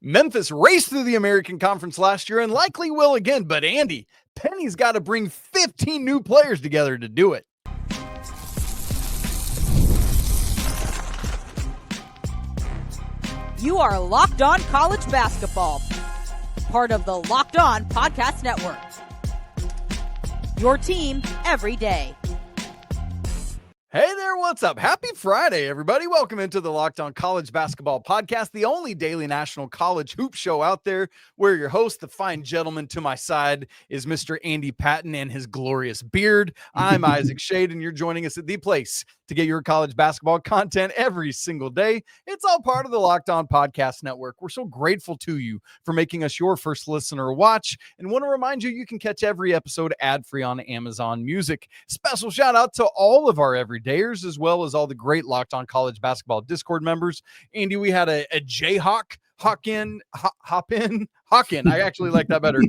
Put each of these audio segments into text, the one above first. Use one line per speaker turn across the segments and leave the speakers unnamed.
Memphis raced through the American Conference last year and likely will again, but Andy, Penny's got to bring 15 new players together to do it.
You are Locked On College Basketball, part of the Locked On Podcast Network. Your team every day.
Hey there, what's up? Happy Friday, everybody. Welcome into the Locked On College Basketball Podcast, the only daily national college hoop show out there, where your host, the fine gentleman to my side, is Mr. Andy Patton and his glorious beard. I'm Isaac Schade, and you're joining us at the place to get your college basketball content every single day. It's all part of the Locked On Podcast Network. We're so grateful to you for making us your first listener or watch, and want to remind you, you can catch every episode ad-free on Amazon Music. Special shout out to all of our everydayers, as well as all the great Locked On College Basketball Discord members. Andy, we had a Jayhawk hop in. I actually like that better.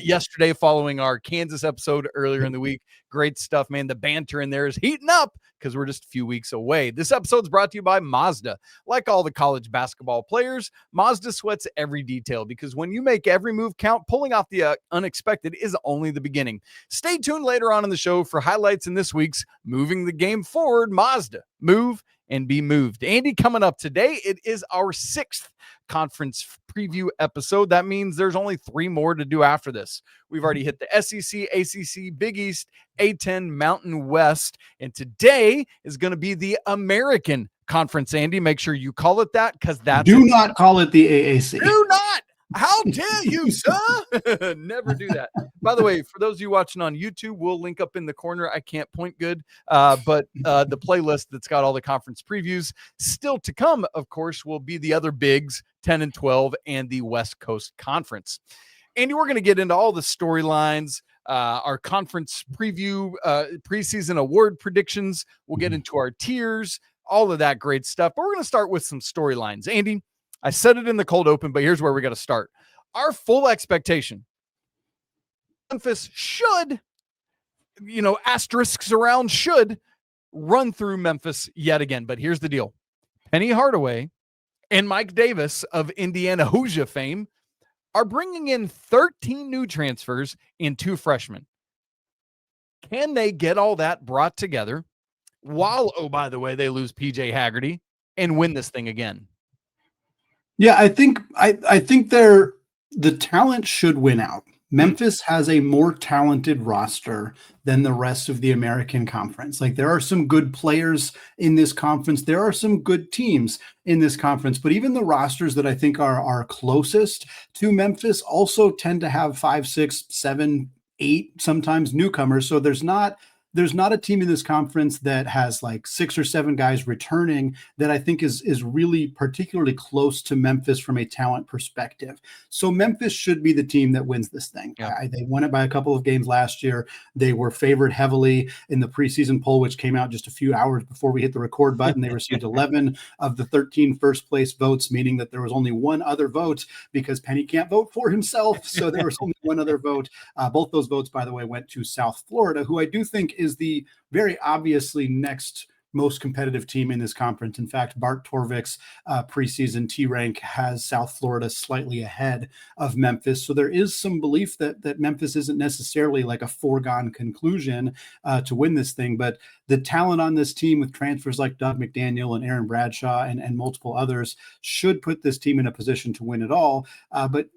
Yesterday, following our Kansas episode earlier in the week. Great stuff, man. The banter in there is heating up because we're just a few weeks away. This episode is brought to you by Mazda. Like all the college basketball players, Mazda sweats every detail because when you make every move count, pulling off the unexpected is only the beginning. Stay tuned later on in the show for highlights in this week's Moving the Game Forward Mazda. Move and be moved. Andy, coming up today, it is our 6th conference preview episode. That means there's only 3 more to do after this. We've already hit the SEC, ACC, Big East, A10, Mountain West, and today is going to be the American Conference. Andy, make sure you call it that, because that's
not call it the AAC.
Do not. How dare you, sir? Never do that. By the way, for those of you watching on YouTube, we'll link up in the corner. I can't point good, but the playlist that's got all the conference previews still to come, of course, will be the other bigs, 10 and 12, and the West Coast Conference. Andy, we're going to get into all the storylines, our conference preview, preseason award predictions. We'll get into our tiers, all of that great stuff. But we're going to start with some storylines. Andy, I said it in the cold open, but here's where we got to start. Our full expectation: Memphis should, asterisks around should, run through Memphis yet again. But here's the deal. Penny Hardaway and Mike Davis of Indiana Hoosier fame are bringing in 13 new transfers and 2 freshmen. Can they get all that brought together while, oh, by the way, they lose PJ Haggerty and win this thing again?
Yeah, I think the talent should win out. Memphis has a more talented roster than the rest of the American Conference. Like, there are some good players in this conference. There are some good teams in this conference, but even the rosters that I think are closest to Memphis also tend to have 5, 6, 7, 8, sometimes newcomers. So there's not a team in this conference that has like 6 or 7 guys returning that I think is really particularly close to Memphis from a talent perspective. So Memphis should be the team that wins this thing.
Yeah.
They won it by a couple of games last year. They were favored heavily in the preseason poll, which came out just a few hours before we hit the record button. They received 11 of the 13 first place votes, meaning that there was only one other vote because Penny can't vote for himself. So there was only one other vote. Both those votes, by the way, went to South Florida, who I do think is the very obviously next most competitive team in this conference. In fact, Bart Torvik's preseason T rank has South Florida slightly ahead of Memphis. So there is some belief that Memphis isn't necessarily like a foregone conclusion to win this thing, but the talent on this team with transfers like Doug McDaniel and Aaron Bradshaw and multiple others should put this team in a position to win it all. But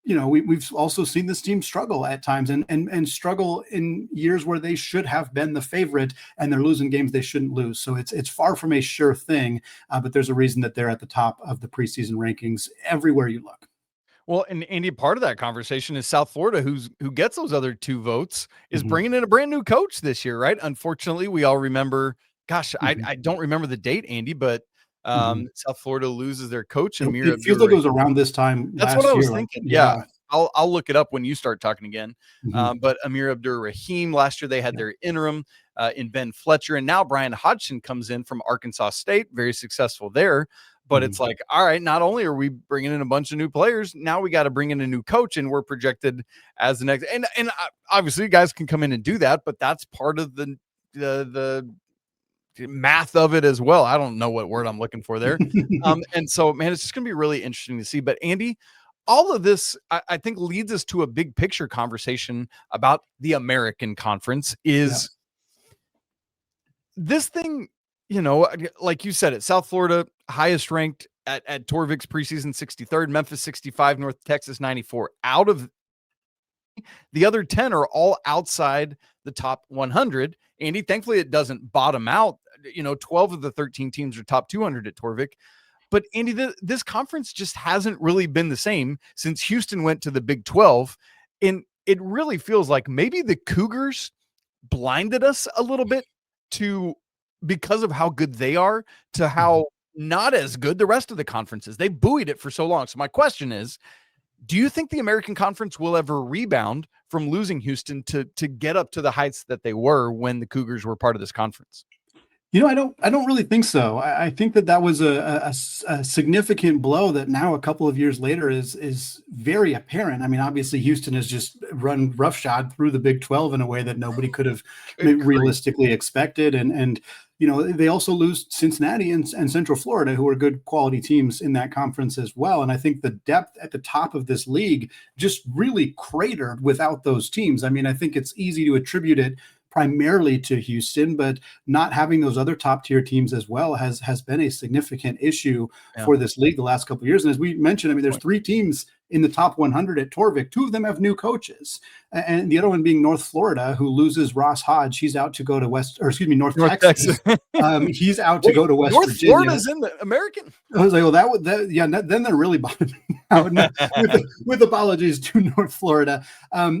we've also seen this team struggle at times and struggle in years where they should have been the favorite and they're losing games they shouldn't lose. So it's far from a sure thing, but there's a reason that they're at the top of the preseason rankings everywhere you look.
Well, and Andy, part of that conversation is South Florida, who gets those other 2 votes, is bringing in a brand new coach this year, right? Unfortunately, we all remember, I don't remember the date, Andy, but South Florida loses their coach.
It feels like it was around this time.
That's what I was thinking. Yeah. I'll look it up when you start talking again. But Amir Abdur-Rahim, last year they had their interim in Ben Fletcher, and now Brian Hodgson comes in from Arkansas State, very successful there. But it's like, all right, not only are we bringing in a bunch of new players, now we got to bring in a new coach, and we're projected as the next. And obviously, guys can come in and do that, but that's part of the math of it as well. I don't know what word I'm looking for there. And so, man, it's just going to be really interesting to see. But Andy, all of this, I think, leads us to a big picture conversation about the American Conference. Is this thing, like you said, South Florida, highest ranked at Torvik's preseason 63rd, Memphis 65, North Texas 94. Out of the other 10 are all outside the top 100. Andy, thankfully, it doesn't bottom out. 12 of the 13 teams are top 200 at Torvik. But Andy, this conference just hasn't really been the same since Houston went to the Big 12. And it really feels like maybe the Cougars blinded us a little bit because of how good they are to how not as good the rest of the conferences. They buoyed it for so long. So my question is, do you think the American Conference will ever rebound from losing Houston to get up to the heights that they were when the Cougars were part of this conference?
I don't really think so. I think that was a significant blow that now a couple of years later is very apparent. I mean, obviously Houston has just run roughshod through the Big 12 in a way that nobody could have realistically expected. And they also lose Cincinnati and Central Florida, who are good quality teams in that conference as well. And I think the depth at the top of this league just really cratered without those teams. I mean, I think it's easy to attribute it primarily to Houston, but not having those other top tier teams as well has been a significant issue for this league the last couple of years. And as we mentioned, I mean, there's 3 teams in the top 100 at Torvik. 2 of them have new coaches, and the other one being North Florida, who loses Ross Hodge. He's out to go to North Texas. He's out to go to West Virginia.
North Florida's in the American.
I was like, well, then they're really bottoming out. with apologies to North Florida.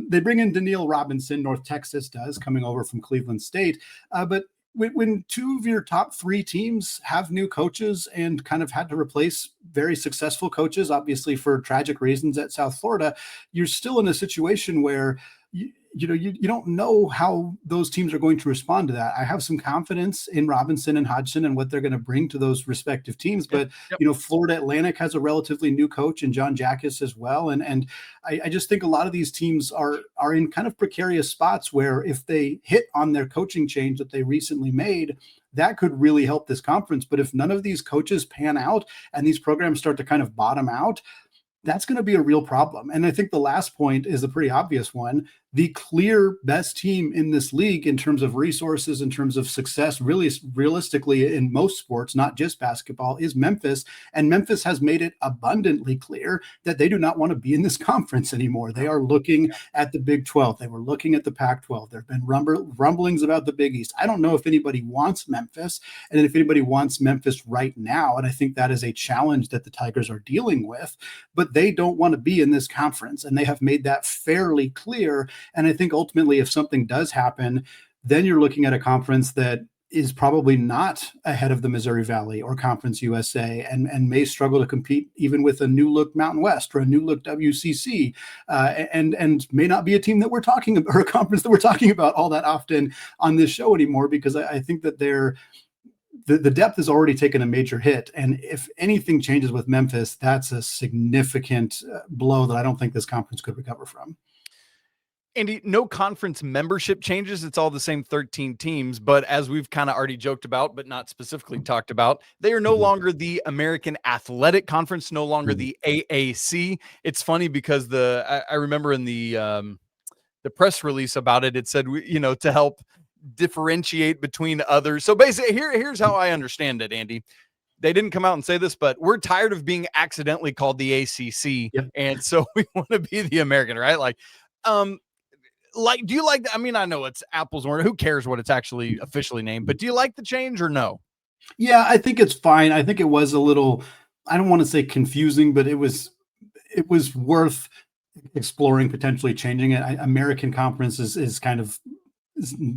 They bring in Daniil Robinson, North Texas does, coming over from Cleveland State. But when 2 of your top 3 teams have new coaches and kind of had to replace very successful coaches, obviously for tragic reasons at South Florida, you're still in a situation where you don't know how those teams are going to respond to that. I have some confidence in Robinson and Hodgson and what they're going to bring to those respective teams. But, Florida Atlantic has a relatively new coach and John Jackas as well. And I just think a lot of these teams are in kind of precarious spots where if they hit on their coaching change that they recently made, that could really help this conference. But if none of these coaches pan out and these programs start to kind of bottom out, that's going to be a real problem. And I think the last point is a pretty obvious one. The clear best team in this league in terms of resources, in terms of success, really realistically in most sports, not just basketball, is Memphis. And Memphis has made it abundantly clear that they do not want to be in this conference anymore. They are looking at the Big 12. They were looking at the Pac-12. There have been rumblings about the Big East. I don't know if anybody wants Memphis, and if anybody wants Memphis right now. And I think that is a challenge that the Tigers are dealing with. But they don't want to be in this conference, and they have made that fairly clear. And I think ultimately, if something does happen, then you're looking at a conference that is probably not ahead of the Missouri Valley or Conference USA and may struggle to compete even with a new look Mountain West or a new look WCC and may not be a team that we're talking about or a conference that we're talking about all that often on this show anymore, because I think that the depth has already taken a major hit. And if anything changes with Memphis, that's a significant blow that I don't think this conference could recover from.
Andy, no conference membership changes. It's all the same 13 teams. But as we've kind of already joked about, but not specifically talked about, they are no longer the American Athletic Conference, no longer the AAC. It's funny because I remember in the press release about it, it said, to help differentiate between others. So basically, here's how I understand it, Andy. They didn't come out and say this, but we're tired of being accidentally called the ACC. Yep. And so we want to be the American, right? Do you like that? I mean, I know it's apples and oranges. Who cares what it's actually officially named, but do you like the change or no?
Yeah, I think it's fine. I think it was a little, I don't want to say confusing, but it was worth exploring potentially changing it. American Conference is kind of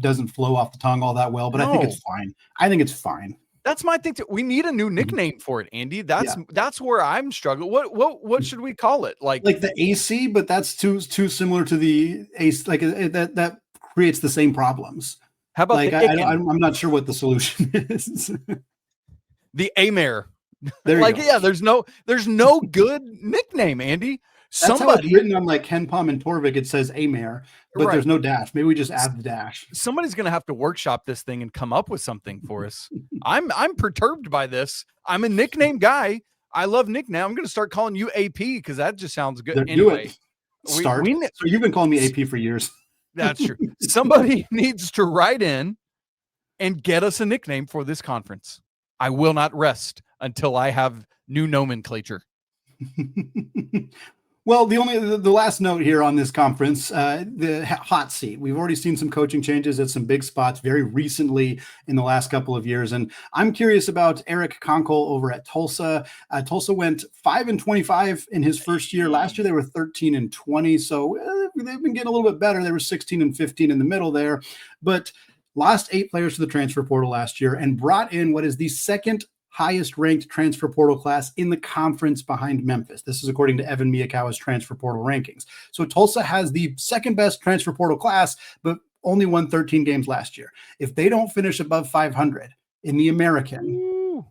doesn't flow off the tongue all that well, but I think it's fine. I think it's fine.
That's my thing too. We need a new nickname for it, Andy. That's where I'm struggling. What should we call it? Like
the AC, but that's too similar to the AC. Like that creates the same problems.
How about
I'm not sure what the solution is.
The AMARE.
There you
Like,
go.
yeah, there's no good nickname, Andy.
That's how it's
Somebody,
written on like Ken Pom and Torvik. It says Amer, but
right.
there's no dash. Maybe we just add the dash.
Somebody's going to have to workshop this thing and come up with something for us. I'm perturbed by this. I'm a nickname guy. I love nickname. I'm going to start calling you AP because that just sounds good.
There, do
Anyway,
it. Start. So you've been calling me AP for years.
That's true. Somebody needs to write in and get us a nickname for this conference. I will not rest until I have new nomenclature.
Well, the last note here on this conference, the hot seat. We've already seen some coaching changes at some big spots very recently in the last couple of years, and I'm curious about Eric Conkle over at Tulsa. Tulsa went 5-25 in his first year. Last year they were 13-20, so they've been getting a little bit better. They were 16-15 in the middle there, but lost 8 players to the transfer portal last year and brought in what is the second highest ranked transfer portal class in the conference behind Memphis. This is according to Evan Miyakawa's transfer portal rankings. So Tulsa has the second best transfer portal class, but only won 13 games last year. If they don't finish above 500 in the American,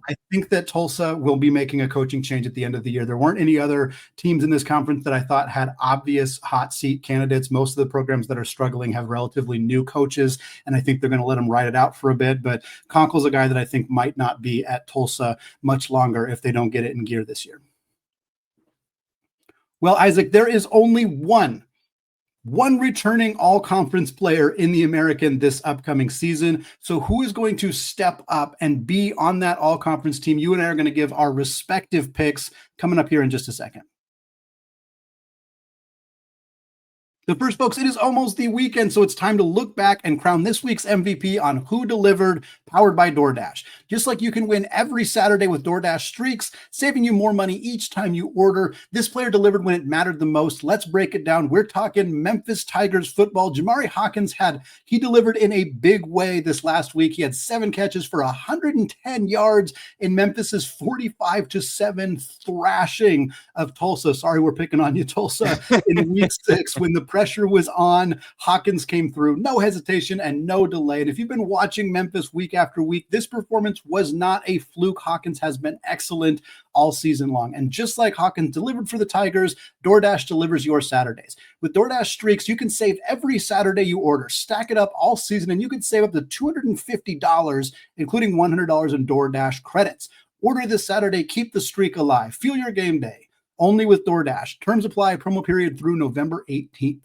I think that Tulsa will be making a coaching change at the end of the year. There weren't any other teams in this conference that I thought had obvious hot seat candidates. Most of the programs that are struggling have relatively new coaches, and I think they're going to let them ride it out for a bit. But Conkle's a guy that I think might not be at Tulsa much longer if they don't get it in gear this year. Well, Isaac, there is only one returning all-conference player in the American this upcoming season. So who is going to step up and be on that all-conference team? You and I are going to give our respective picks coming up here in just a second. But first, folks, it is almost the weekend, so it's time to look back and crown this week's MVP on Who Delivered, powered by DoorDash. Just like you can win every Saturday with DoorDash Streaks, saving you more money each time you order. This player delivered when it mattered the most. Let's break it down. We're talking Memphis Tigers football. Jamari Hawkins he delivered in a big way this last week. He had 7 catches for 110 yards in Memphis's 45-7 thrashing of Tulsa. Sorry, we're picking on you, Tulsa, in week 6 when the pressure was on. Hawkins came through, no hesitation and no delay. And if you've been watching Memphis week after week, this performance was not a fluke. Hawkins has been excellent all season long. And just like Hawkins delivered for the Tigers, DoorDash delivers your Saturdays. With DoorDash Streaks, you can save every Saturday you order. Stack it up all season, and you can save up to $250, including $100 in DoorDash credits. Order this Saturday. Keep the streak alive. Feel your game day. Only with DoorDash. Terms apply. Promo period through November 18th.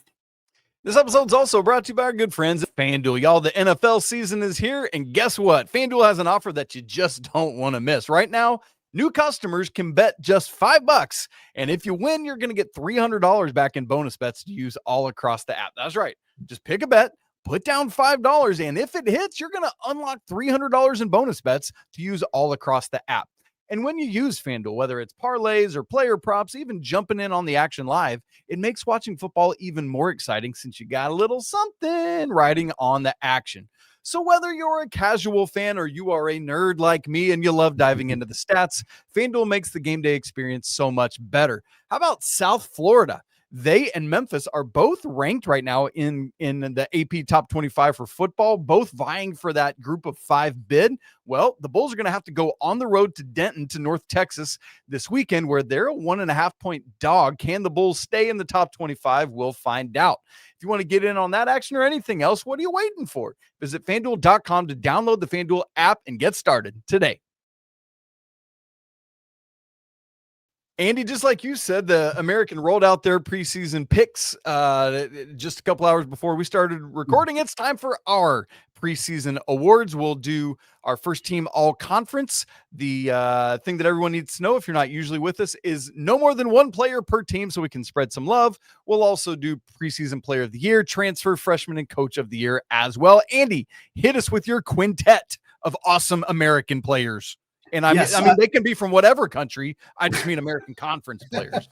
This episode is also brought to you by our good friends at FanDuel. Y'all, the NFL season is here, and guess what? FanDuel has an offer that you just don't want to miss. Right now, new customers can bet just $5, and if you win, you're going to get $300 back in bonus bets to use all across the app. That's right. Just pick a bet, put down $5, and if it hits, you're going to unlock $300 in bonus bets to use all across the app. And when you use FanDuel, whether it's parlays or player props, even jumping in on the action live, it makes watching football even more exciting since you got a little something riding on the action. So whether you're a casual fan or you are a nerd like me and you love diving into the stats, FanDuel makes the game day experience so much better. How about South Florida? They and Memphis are both ranked right now in the AP top 25 for football, both vying for that group of 5 bid. Well, the Bulls are going to have to go on the road to Denton to North Texas this weekend, where they're a 1.5-point dog. Can the Bulls stay in the top 25? We'll find out. If you want to get in on that action or anything else, what are you waiting for? Visit FanDuel.com to download the FanDuel app and get started today. Andy, just like you said, the American rolled out their preseason picks just a couple hours before we started recording. It's time for our preseason awards. We'll do our first team all conference. The thing that everyone needs to know, if you're not usually with us, is no more than 1 player per team so we can spread some love. We'll also do preseason player of the year, transfer, freshman, and coach of the year as well. Andy, hit us with your quintet of awesome American players. And I mean, they can be from whatever country. I just mean American Conference players.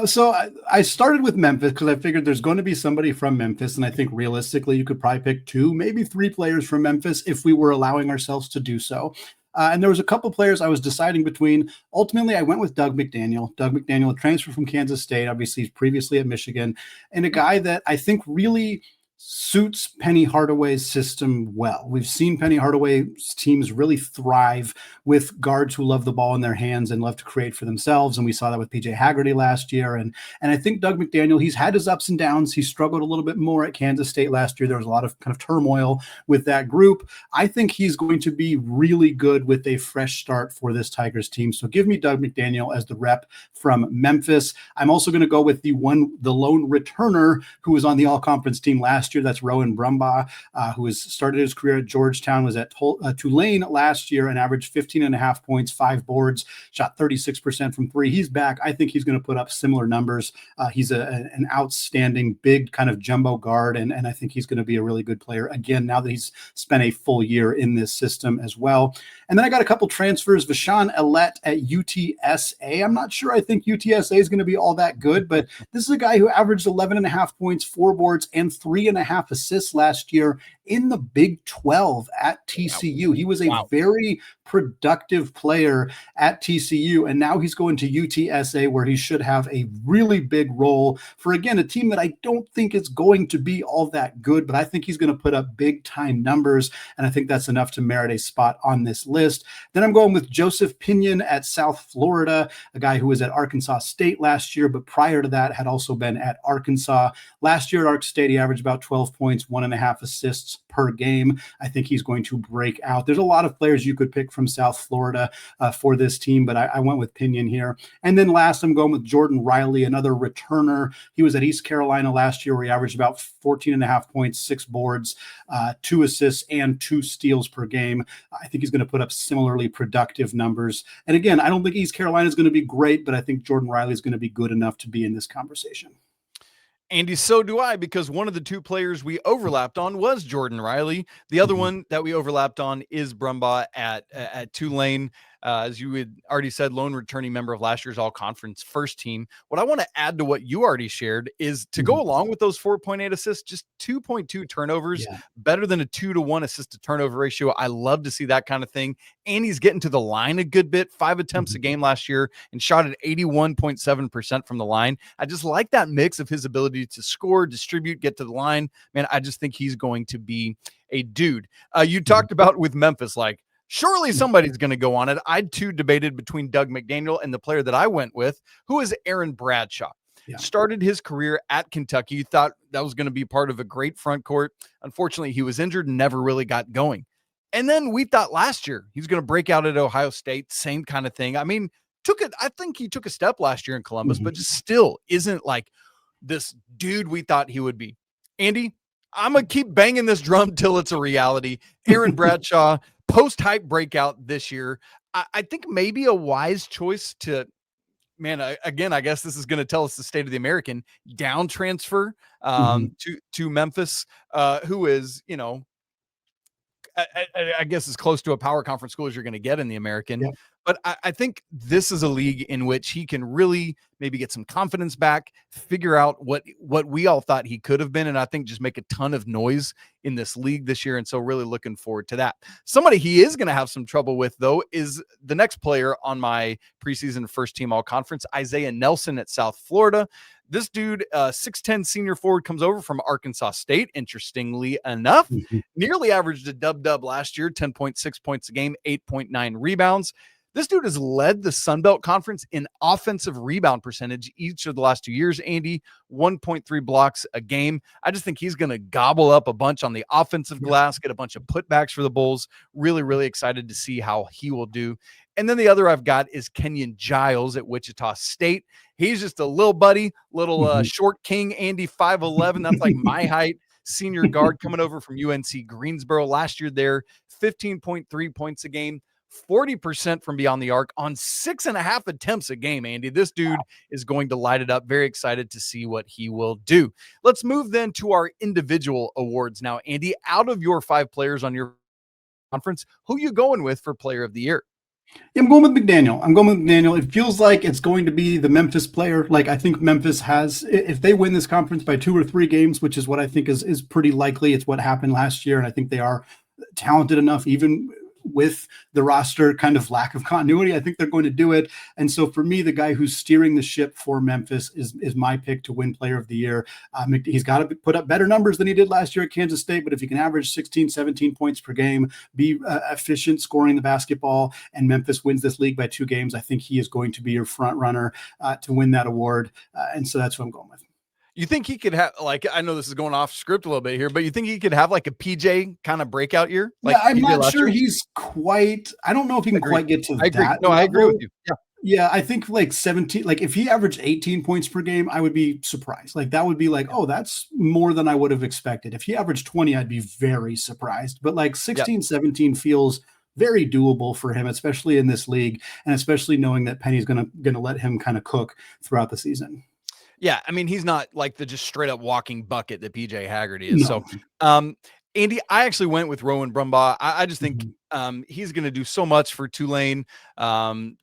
So I started with Memphis because I figured there's going to be somebody from Memphis. And I think realistically, you could probably pick 2, maybe 3 players from Memphis if we were allowing ourselves to do so. And there was a couple players I was deciding between. Ultimately, I went with Doug McDaniel. Doug McDaniel, a transfer from Kansas State. Obviously, he's previously at Michigan. And a guy that I think really suits Penny Hardaway's system well. We've seen Penny Hardaway's teams really thrive with guards who love the ball in their hands and love to create for themselves. And we saw that with PJ Haggerty last year. And I think Doug McDaniel, he's had his ups and downs. He struggled a little bit more at Kansas State last year. There was a lot of kind of turmoil with that group. I think he's going to be really good with a fresh start for this Tigers team. So give me Doug McDaniel as the rep from Memphis. I'm also going to go with the lone returner who was on the all-conference team last year. That's Rowan Brumbaugh, who has started his career at Georgetown, was at Tulane last year and averaged 15.5 points, 5 boards, shot 36% from three. He's back. I think he's going to put up similar numbers. He's an outstanding big kind of jumbo guard, and I think he's going to be a really good player again now that he's spent a full year in this system as well. And then I got a couple transfers. Vashawn Ellett at UTSA. I'm not sure I think UTSA is going to be all that good, but this is a guy who averaged 11.5 points, 4 boards, and 3.5 assists last year in the Big 12 at TCU. He was a very productive player at TCU, and now he's going to UTSA, where he should have a really big role for, again, a team that I don't think is going to be all that good, but I think he's going to put up big time numbers, and I think that's enough to merit a spot on this list. Then I'm going with Joseph Pinion at South Florida, a guy who was at Arkansas State last year, but prior to that had also been at Arkansas. Last year at Ark State, he averaged about 12 points, 1.5 assists per game. I think he's going to break out. There's a lot of players you could pick from South Florida for this team, but I went with Pinion here. And then last, I'm going with Jordan Riley, another returner. He was at East Carolina last year, where he averaged about 14.5 points, 6 boards, 2 assists, and 2 steals per game. I think he's going to put up similarly productive numbers. And again, I don't think East Carolina is going to be great, but I think Jordan Riley is going to be good enough to be in this conversation.
Andy, so do I, because one of the 2 players we overlapped on was Jordan Riley. The other one that we overlapped on is Brumbaugh at Tulane. As you had already said, lone returning member of last year's all-conference first team. What I want to add to what you already shared is to go along with those 4.8 assists, just 2.2 turnovers, better than a 2-to-1 assist to turnover ratio. I love to see that kind of thing. And he's getting to the line a good bit, 5 attempts a game last year and shot at 81.7% from the line. I just like that mix of his ability to score, distribute, get to the line. Man, I just think he's going to be a dude. You talked about with Memphis, like, surely somebody's going to go on it. I too debated between Doug McDaniel and the player that I went with, who is Aaron Bradshaw. Started his career at Kentucky. You thought that was going to be part of a great front court. Unfortunately, he was injured and never really got going. And then we thought last year he was going to break out at Ohio State, same kind of thing. I mean, I think he took a step last year in Columbus, but just still isn't like this dude we thought he would be. Andy, I'm going to keep banging this drum till it's a reality. Aaron Bradshaw, post-hype breakout this year. I think maybe a wise choice to, again, I guess this is going to tell us the state of the American, down transfer to Memphis, who is, I guess as close to a power conference school as you're going to get in the American. Yep. But I think this is a league in which he can really maybe get some confidence back, figure out what we all thought he could have been, and I think just make a ton of noise in this league this year. And so really looking forward to that. Somebody he is going to have some trouble with, though, is the next player on my preseason first team all conference, Isaiah Nelson at South Florida. This dude, 6'10" senior forward, comes over from Arkansas State, interestingly enough. Nearly averaged a dub last year, 10.6 points a game, 8.9 rebounds. This dude has led the Sun Belt Conference in offensive rebound percentage each of the last 2 years, Andy, 1.3 blocks a game. I just think he's going to gobble up a bunch on the offensive glass, get a bunch of putbacks for the Bulls. Really, really excited to see how he will do. And then the other I've got is Kenyon Giles at Wichita State. He's just a little buddy, little short king, Andy, 5'11". That's like my height. Senior guard coming over from UNC Greensboro last year there, 15.3 points a game, 40% from beyond the arc on 6.5 attempts a game, Andy. This dude is going to light it up. Very excited to see what he will do. Let's move then to our individual awards now, Andy. Out of your 5 players on your conference, who are you going with for player of the year?
I'm going with McDaniel. It feels like it's going to be the Memphis player. Like, I think Memphis has, if they win this conference by 2 or 3 games, which is what I think is pretty likely. It's what happened last year. And I think they are talented enough, even with the roster kind of lack of continuity. I think they're going to do it. And so for me, the guy who's steering the ship for Memphis is my pick to win player of the year. He's got to put up better numbers than he did last year at Kansas State, but if he can average 16, 17 points per game, be efficient scoring the basketball, and Memphis wins this league by 2 games, I think he is going to be your front runner to win that award. And so that's what I'm going with.
You think he could have, like, I know this is going off script a little bit here, but you think he could have like a PJ kind of breakout year? Like
I'm not sure he's quite, I don't know if he can quite get to that.
No, I agree with you. Yeah.
Yeah, I think like 17, like if he averaged 18 points per game, I would be surprised. Like that would be like, oh, that's more than I would have expected. If he averaged 20, I'd be very surprised. But like 16, 17 feels very doable for him, especially in this league, and especially knowing that Penny's gonna let him kind of cook throughout the season.
Yeah, I mean, he's not like the just straight up walking bucket that PJ Haggerty is.
No.
So, Andy, I actually went with Rowan Brumbaugh. I just think he's going to do so much for Tulane.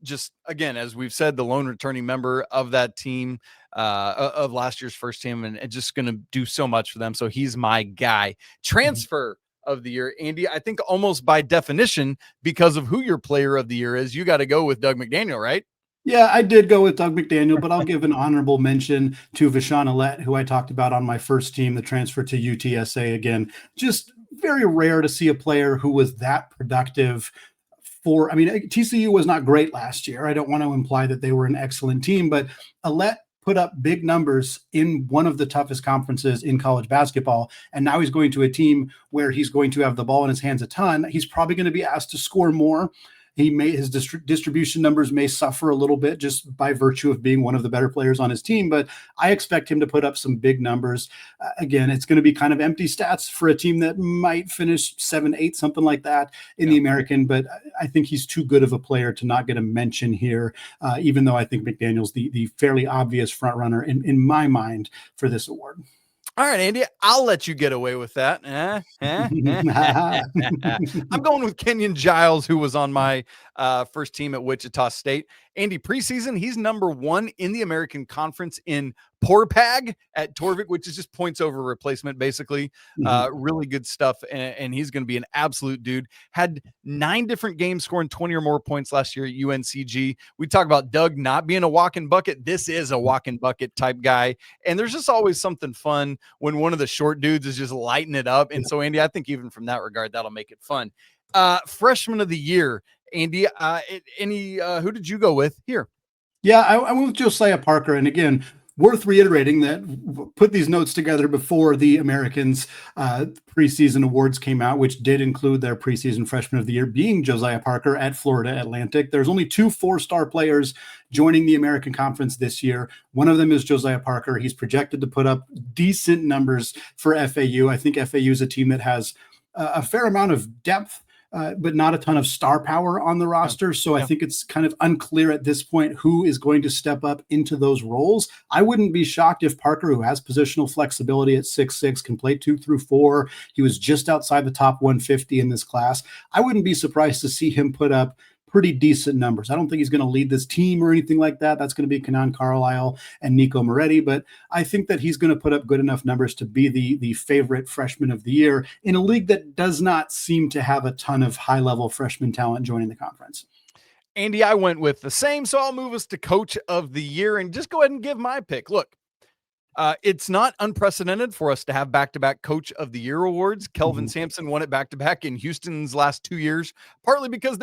Just again, as we've said, the lone returning member of that team, of last year's first team, and just going to do so much for them. So he's my guy. Transfer of the year, Andy, I think almost by definition, because of who your player of the year is, you got to go with Doug McDaniel, right?
Yeah, I did go with Doug McDaniel, but I'll give an honorable mention to Vashon Alette, who I talked about on my first team, the transfer to UTSA. Again, just very rare to see a player who was that productive for, I mean, TCU was not great last year. I don't want to imply that they were an excellent team, but Alette put up big numbers in one of the toughest conferences in college basketball. And now he's going to a team where he's going to have the ball in his hands a ton. He's probably going to be asked to score more. His distribution numbers may suffer a little bit just by virtue of being one of the better players on his team, but I expect him to put up some big numbers. Again, it's going to be kind of empty stats for a team that might finish 7-8, something like that in the American, but I think he's too good of a player to not get a mention here, even though I think McDaniel's the fairly obvious front runner in my mind for this award.
All right, Andy, I'll let you get away with that. I'm going with Kenyon Giles, who was on my first team at Wichita State. Andy, preseason, he's number 1 in the American Conference in PORPAG at Torvik, which is just points over replacement, basically. Really good stuff, and he's going to be an absolute dude. Had 9 different games scoring 20 or more points last year at UNCG. We talk about Doug not being a walk-in bucket. This is a walk-in bucket type guy, and there's just always something fun when one of the short dudes is just lighting it up. And so, Andy, I think even from that regard, that'll make it fun. Freshman of the year, Andy, who did you go with here?
Yeah, I went with Josiah Parker. And again, worth reiterating that put these notes together before the Americans preseason awards came out, which did include their preseason freshman of the year being Josiah Parker at Florida Atlantic. There's only 2 4-star players joining the American Conference this year. One of them is Josiah Parker. He's projected to put up decent numbers for FAU. I think FAU is a team that has a fair amount of depth, but not a ton of star power on the roster. So I think it's kind of unclear at this point who is going to step up into those roles. I wouldn't be shocked if Parker, who has positional flexibility at 6'6", can play 2 through 4. He was just outside the top 150 in this class. I wouldn't be surprised to see him put up pretty decent numbers. I don't think he's going to lead this team or anything like that. That's going to be Kenan Carlisle and Nico Moretti, but I think that he's going to put up good enough numbers to be the favorite freshman of the year in a league that does not seem to have a ton of high-level freshman talent joining the conference.
Andy, I went with the same, so I'll move us to coach of the year and just go ahead and give my pick. Look, it's not unprecedented for us to have back-to-back coach of the year awards. Kelvin Sampson won it back-to-back in Houston's last 2 years, partly because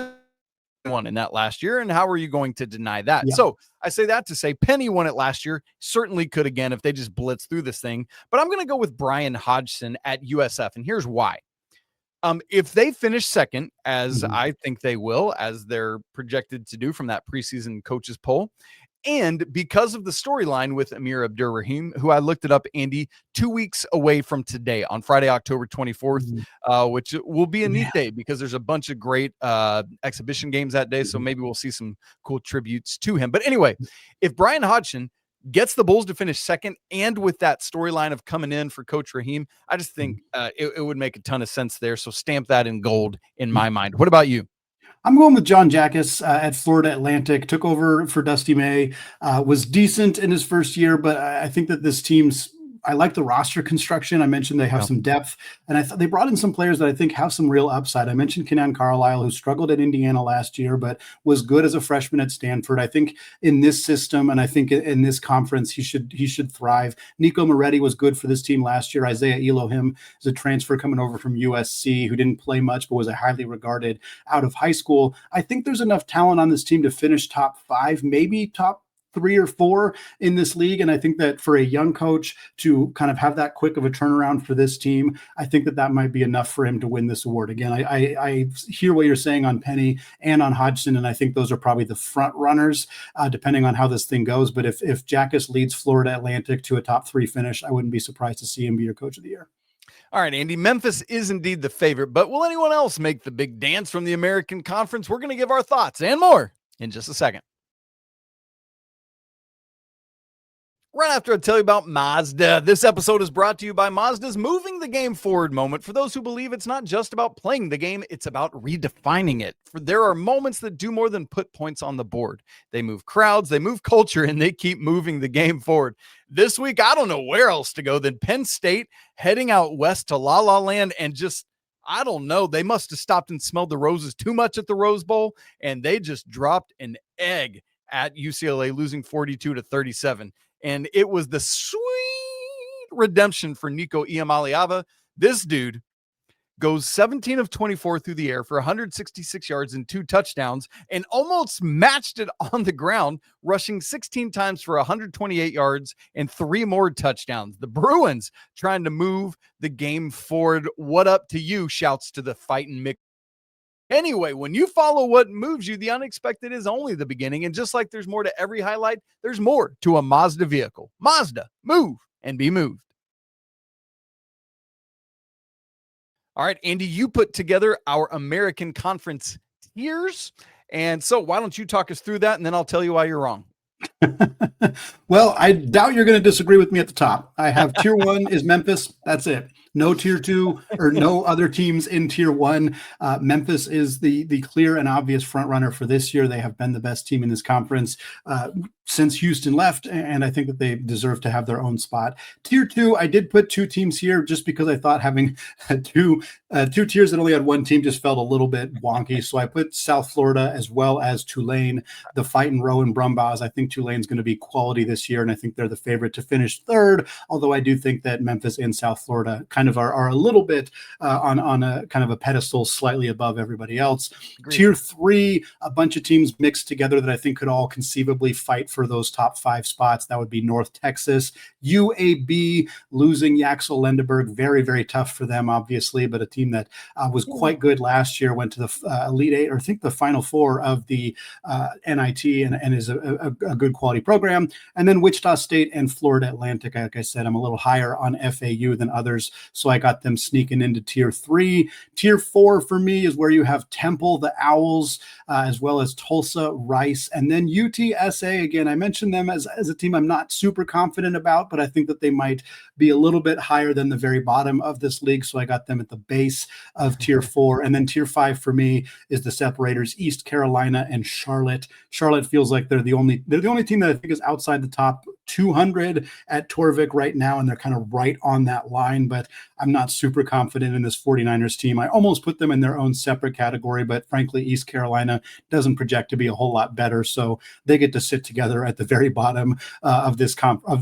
won in that last year, and how are you going to deny that? So I say that to say Penny won it last year, certainly could again if they just blitz through this thing, but I'm going to go with Brian Hodgson at USF, and here's why. If they finish second, as I think they will, as they're projected to do from that preseason coaches poll, and because of the storyline with Amir Abdur-Rahim, who I looked it up, Andy, 2 weeks away from today on Friday, October 24th, which will be a neat day because there's a bunch of great exhibition games that day. So maybe we'll see some cool tributes to him. But anyway, if Brian Hodgson gets the Bulls to finish second, and with that storyline of coming in for Coach Rahim, I just think it would make a ton of sense there. So stamp that in gold in my mind. What about you?
I'm going with John Jackas at Florida Atlantic. Took over for Dusty May, was decent in his first year, but I think that this team's I like the roster construction. I mentioned they have some depth, and I thought they brought in some players that I think have some real upside. I mentioned Kenan Carlisle, who struggled at Indiana last year, but was good as a freshman at Stanford. I think in this system, and I think in this conference, he should thrive. Nico Moretti was good for this team last year. Isaiah Elohim is a transfer coming over from USC who didn't play much, but was a highly regarded out of high school. I think there's enough talent on this team to finish top 5, maybe top 3 or 4 in this league. And I think that for a young coach to kind of have that quick of a turnaround for this team, I think that might be enough for him to win this award. Again, I hear what you're saying on Penny and on Hodgson, and I think those are probably the front runners, depending on how this thing goes. But if Jackus leads Florida Atlantic to a top 3 finish, I wouldn't be surprised to see him be your coach of the year.
All right, Andy, Memphis is indeed the favorite, but will anyone else make the big dance from the American Conference? We're going to give our thoughts and more in just a second. Right after I tell you about Mazda, this episode is brought to you by Mazda's Moving the Game Forward moment. For those who believe it's not just about playing the game, it's about redefining it. For there are moments that do more than put points on the board. They move crowds, they move culture, and they keep moving the game forward. This week, I don't know where else to go than Penn State, heading out west to La La Land, and just, I don't know, they must have stopped and smelled the roses too much at the Rose Bowl, and they just dropped an egg at UCLA, losing 42-37. And it was the sweet redemption for Nico Iamaleava. This dude goes 17 of 24 through the air for 166 yards and 2 touchdowns and almost matched it on the ground, rushing 16 times for 128 yards and 3 more touchdowns. The Bruins trying to move the game forward. What up to you? Shouts to the fighting Mick. Anyway, when you follow what moves you, the unexpected is only the beginning. And just like there's more to every highlight, there's more to a Mazda vehicle. Mazda, move and be moved. All right, Andy, you put together our American Conference tiers. And so why don't you talk us through that, and then I'll tell you why you're wrong.
Well, I doubt you're going to disagree with me at the top. I have tier 1 is Memphis. That's it. No tier 2 or no other teams in tier 1. Memphis is the clear and obvious front runner for this year. They have been the best team in this conference since Houston left, and I think that they deserve to have their own spot. Tier 2, I did put 2 teams here just because I thought having two tiers that only had one team just felt a little bit wonky. So I put South Florida as well as Tulane, the Fightin' Rowan Brumbaugh. I think Tulane's going to be quality this year, and I think they're the favorite to finish 3rd, although I do think that Memphis and South Florida kind of are a little bit on a kind of a pedestal slightly above everybody else. Agreed. Tier 3, a bunch of teams mixed together that I think could all conceivably fight for those top 5 spots. That would be North Texas. UAB losing Yaxel Lendeberg, very, very tough for them, obviously, but a team that was quite good last year, went to the Elite 8, or I think the Final 4 of the NIT, and is a good quality program. And then Wichita State and Florida Atlantic. Like I said, I'm a little higher on FAU than others, so I got them sneaking into tier 3. Tier 4 for me is where you have Temple, the Owls, as well as Tulsa, Rice, and then UTSA. Again, I mentioned them as a team I'm not super confident about, but I think that they might be a little bit higher than the very bottom of this league, so I got them at the base of tier 4. And then tier 5 for me is the separators, East Carolina and Charlotte. Charlotte feels like they're the only team that I think is outside the top 200 at Torvik right now, and they're kind of right on that line, but I'm not super confident in this 49ers team. I almost put them in their own separate category, but frankly, East Carolina doesn't project to be a whole lot better, so they get to sit together at the very bottom of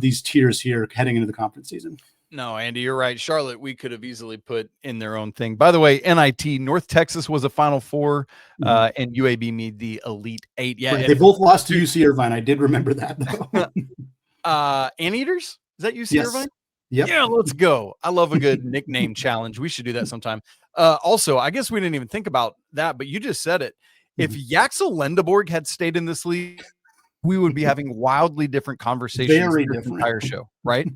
these tiers here heading into the conference season.
No, Andy, you're right. Charlotte, we could have easily put in their own thing. By the way, NIT, North Texas was a Final 4, and UAB made the Elite 8. Yeah,
right. They both lost to UC Irvine. I did remember that, though.
Anteaters? Is that UC Irvine?
Yep.
Yeah, let's go. I love a good nickname challenge. We should do that sometime. Also, I guess we didn't even think about that, but you just said it. If Yaxel Lendeborg had stayed in this league, we would be having wildly different conversations
Very
the
different.
entire show, right?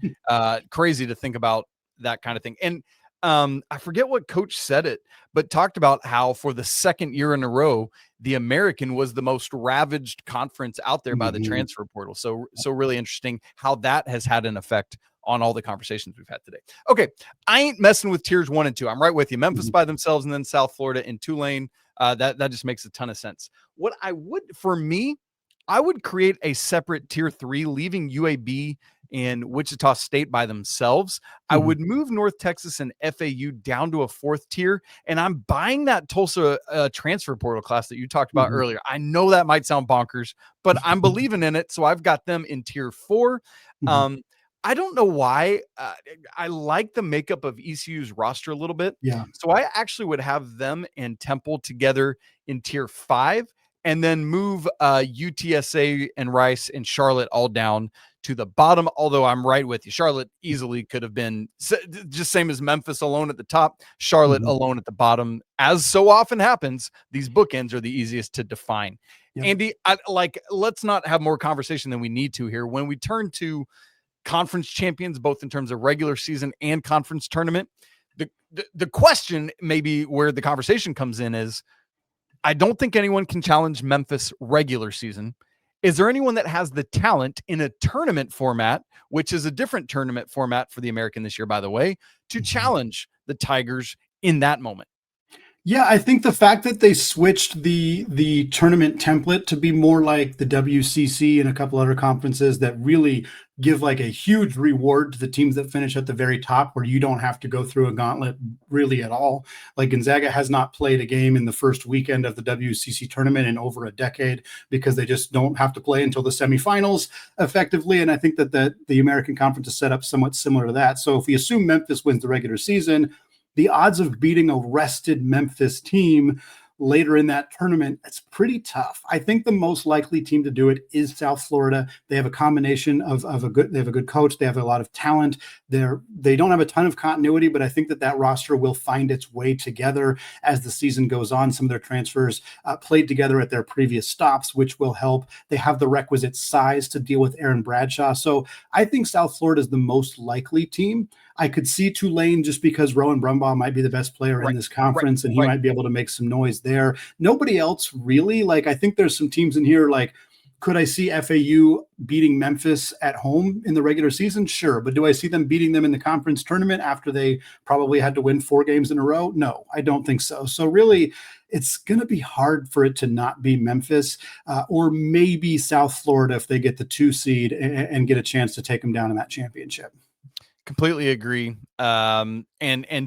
Crazy to think about that kind of thing. And I forget what coach said it, but talked about how for the second year in a row, the American was the most ravaged conference out there by the transfer portal. So really interesting how that has had an effect on all the conversations we've had today. Okay, I ain't messing with tiers 1 and 2. I'm right with you. Memphis by themselves, and then South Florida and Tulane. That just makes a ton of sense. What I would, for me, I would create a separate tier 3, leaving UAB in Wichita State by themselves. I would move North Texas and FAU down to a 4th tier, and I'm buying that Tulsa transfer portal class that you talked about earlier. I know that might sound bonkers, but I'm believing in it, so I've got them in tier 4. I don't know why. I like the makeup of ECU's roster a little bit.
Yeah.
So I actually would have them and Temple together in tier 5, and then move UTSA and Rice and Charlotte all down to the bottom. Although I'm right with you. Charlotte easily could have been just same as Memphis alone at the top, Charlotte alone at the bottom. As so often happens, these bookends are the easiest to define. Yep. Andy, let's not have more conversation than we need to here. When we turn to conference champions, both in terms of regular season and conference tournament, the question maybe where the conversation comes in is, I don't think anyone can challenge Memphis regular season. Is there anyone that has the talent in a tournament format, which is a different tournament format for the American this year, by the way, to challenge the Tigers in that moment?
Yeah, I think the fact that they switched the tournament template to be more like the WCC and a couple other conferences that really give like a huge reward to the teams that finish at the very top, where you don't have to go through a gauntlet really at all. Like Gonzaga has not played a game in the first weekend of the WCC tournament in over a decade because they just don't have to play until the semifinals effectively. And I think that the American Conference is set up somewhat similar to that. So if we assume Memphis wins the regular season, the odds of beating a rested Memphis team later in that tournament, it's pretty tough. I think the most likely team to do it is South Florida. They have a combination of they have a good coach. They have a lot of talent. They don't have a ton of continuity, but I think that roster will find its way together as the season goes on. Some of their transfers played together at their previous stops, which will help. They have the requisite size to deal with Aaron Bradshaw. So I think South Florida is the most likely team. I could see Tulane just because Rowan Brumbaugh might be the best player in this conference, and he might be able to make some noise there. Nobody else really. Like, I think there's some teams in here, like, could I see FAU beating Memphis at home in the regular season? Sure. But do I see them beating them in the conference tournament after they probably had to win 4 games in a row? No, I don't think so. So really, it's going to be hard for it to not be Memphis or maybe South Florida if they get the 2 seed and get a chance to take them down in that championship.
Completely agree. And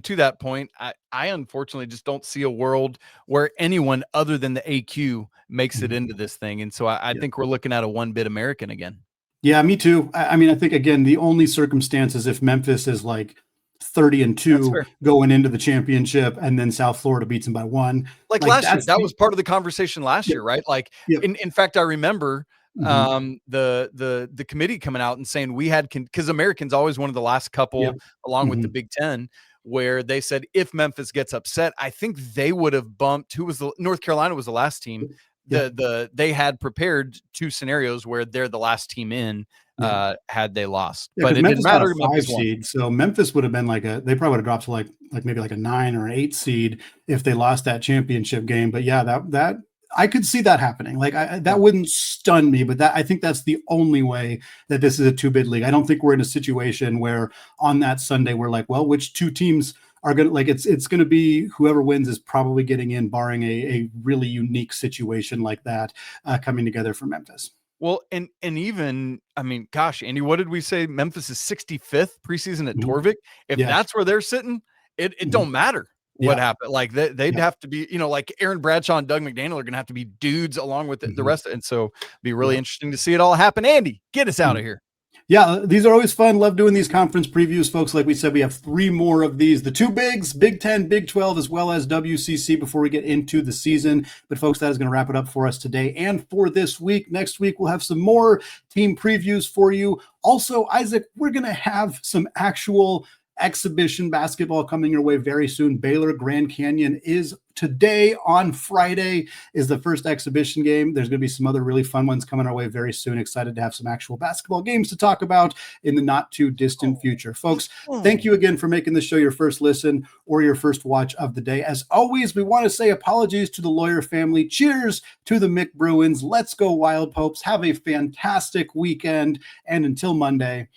to that point, I unfortunately just don't see a world where anyone other than the AQ makes it into this thing. And so I think we're looking at a 1-bid American again.
Yeah, me too. I mean, I think, again, the only circumstance is if Memphis is like 30-2 going into the championship and then South Florida beats them by 1.
Like last year, that was part of the conversation last year, right? Like, in fact, I remember the committee coming out and saying we had, because American's always one of the last couple along with the Big Ten, where they said if Memphis gets upset, I think they would have bumped North Carolina was the last team. They had prepared 2 scenarios where they're the last team in had they lost, but it didn't matter.
Memphis 5 seed, so Memphis would have been they probably would have dropped to like maybe like a 9 or 8 seed if they lost that championship game. But yeah, that I could see that happening. Like that wouldn't stun me, but I think that's the only way that this is a 2-bid league. I don't think we're in a situation where on that Sunday we're like, well, which 2 teams are going to, like, it's going to be whoever wins is probably getting in, barring a really unique situation like that coming together for Memphis.
Well, and even, I mean, gosh, Andy, what did we say? Memphis is 65th preseason at Torvik. If that's where they're sitting, it don't matter what happened. Like they'd have to be, like Aaron Bradshaw and Doug McDaniel are going to have to be dudes along with the rest of it. And so it'd be really interesting to see it all happen. Andy, get us out of here.
Yeah, these are always fun. Love doing these conference previews, folks. Like we said, we have 3 more of these. The 2 bigs, Big 10, Big 12, as well as WCC before we get into the season. But folks, that is going to wrap it up for us today and for this week. Next week, we'll have some more team previews for you. Also, Isaac, we're going to have some actual exhibition basketball coming your way very soon. Baylor Grand Canyon is today. On Friday is the first exhibition game. There's going to be some other really fun ones coming our way very soon. Excited to have some actual basketball games to talk about in the not too distant future. Folks, thank you again for making the show your first listen or your first watch of the day. As always, we want to say apologies to the Lawyer family. Cheers to the Mick Bruins. Let's go Wild Popes. Have a fantastic weekend. And until Monday,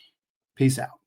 peace out.